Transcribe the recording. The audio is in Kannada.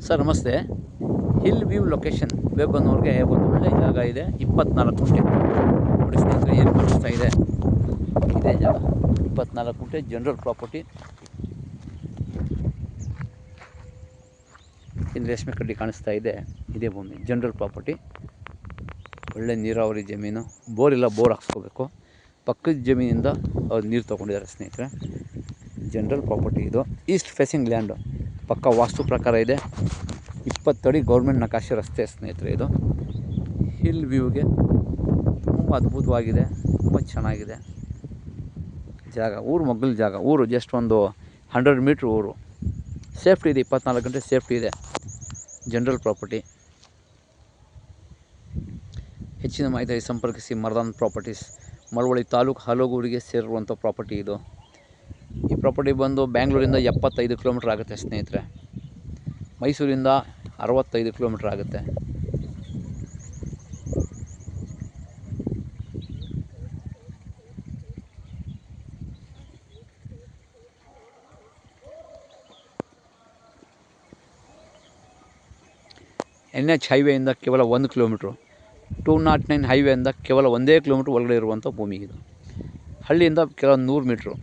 ಸರ್ ನಮಸ್ತೆ. ಹಿಲ್ ವ್ಯೂ ಲೊಕೇಶನ್ ವೆಬ್ ಅನ್ನೋರಿಗೆ ಒಂದು ಒಳ್ಳೆಯ ಜಾಗ ಇದೆ. 24 ಗುಂಟೆ ನೋಡಿ ಸ್ನೇಹಿತರೆ, ಏನು ಕಾಣಿಸ್ತಾ ಇದೆ ಇದೇ ಜಾಗ. 24 ಗುಂಟೆ ಜನರಲ್ ಪ್ರಾಪರ್ಟಿ. ಇನ್ನು ರೇಷ್ಮೆ ಕಡ್ಡಿ ಕಾಣಿಸ್ತಾ ಇದೆ, ಇದೇ ಭೂಮಿ ಜನರಲ್ ಪ್ರಾಪರ್ಟಿ. ಒಳ್ಳೆ ನೀರಾವರಿ ಜಮೀನು, ಬೋರ್ ಇಲ್ಲ, ಬೋರ್ ಹಾಕ್ಸ್ಕೋಬೇಕು. ಪಕ್ಕದ ಜಮೀನಿಂದ ಅವ್ರು ನೀರು ತೊಗೊಂಡಿದ್ದಾರೆ ಸ್ನೇಹಿತರೆ. ಜನರಲ್ ಪ್ರಾಪರ್ಟಿ ಇದು. ಈಸ್ಟ್ ಫೇಸಿಂಗ್ ಲ್ಯಾಂಡು, ಪಕ್ಕ ವಾಸ್ತು ಪ್ರಕಾರ ಇದೆ. 20 ಅಡಿ ಗೌರ್ಮೆಂಟ್ ನಕಾಶೆ ರಸ್ತೆ ಸ್ನೇಹಿತರೆ. ಇದು ಹಿಲ್ ವ್ಯೂಗೆ ತುಂಬ ಅದ್ಭುತವಾಗಿದೆ, ತುಂಬ ಚೆನ್ನಾಗಿದೆ ಜಾಗ. ಊರು ಮಗ್ಗಲ ಜಾಗ. ಊರು ಜಸ್ಟ್ ಒಂದು 100 ಮೀಟ್ರ್ ಊರು. ಸೇಫ್ಟಿ ಇದೆ, 24 ಗಂಟೆ ಸೇಫ್ಟಿ ಇದೆ. General property. ಹೆಚ್ಚಿನ ಮಾಹಿತಿಗೆ ಸಂಪರ್ಕಿಸಿ ಮರ್ದಾನ್ ಪ್ರಾಪರ್ಟೀಸ್, ಮಳವಳ್ಳಿ ತಾಲೂಕು ಹಲಗೂರಿಗೆ ಸೇರಿರುವಂಥ ಪ್ರಾಪರ್ಟಿ ಇದು. ಈ ಪ್ರಾಪರ್ಟಿ ಬಂದು ಬ್ಯಾಂಗ್ಳೂರಿಂದ 75 ಕಿಲೋಮೀಟ್ರ್ ಆಗುತ್ತೆ ಸ್ನೇಹಿತರೆ. ಮೈಸೂರಿಂದ 65 ಕಿಲೋಮೀಟ್ರ್ ಆಗುತ್ತೆ. NH ಹೈವೇಯಿಂದ ಕೇವಲ 1 ಕಿಲೋಮೀಟ್ರು. 209 ಹೈವೇಯಿಂದ ಕೇವಲ 1 ಕಿಲೋಮೀಟ್ರ್ ಒಳಗಡೆ ಇರುವಂಥ ಭೂಮಿ ಇದು. ಹಳ್ಳಿಯಿಂದ ಕೇವಲ 100 ಮೀಟ್ರು.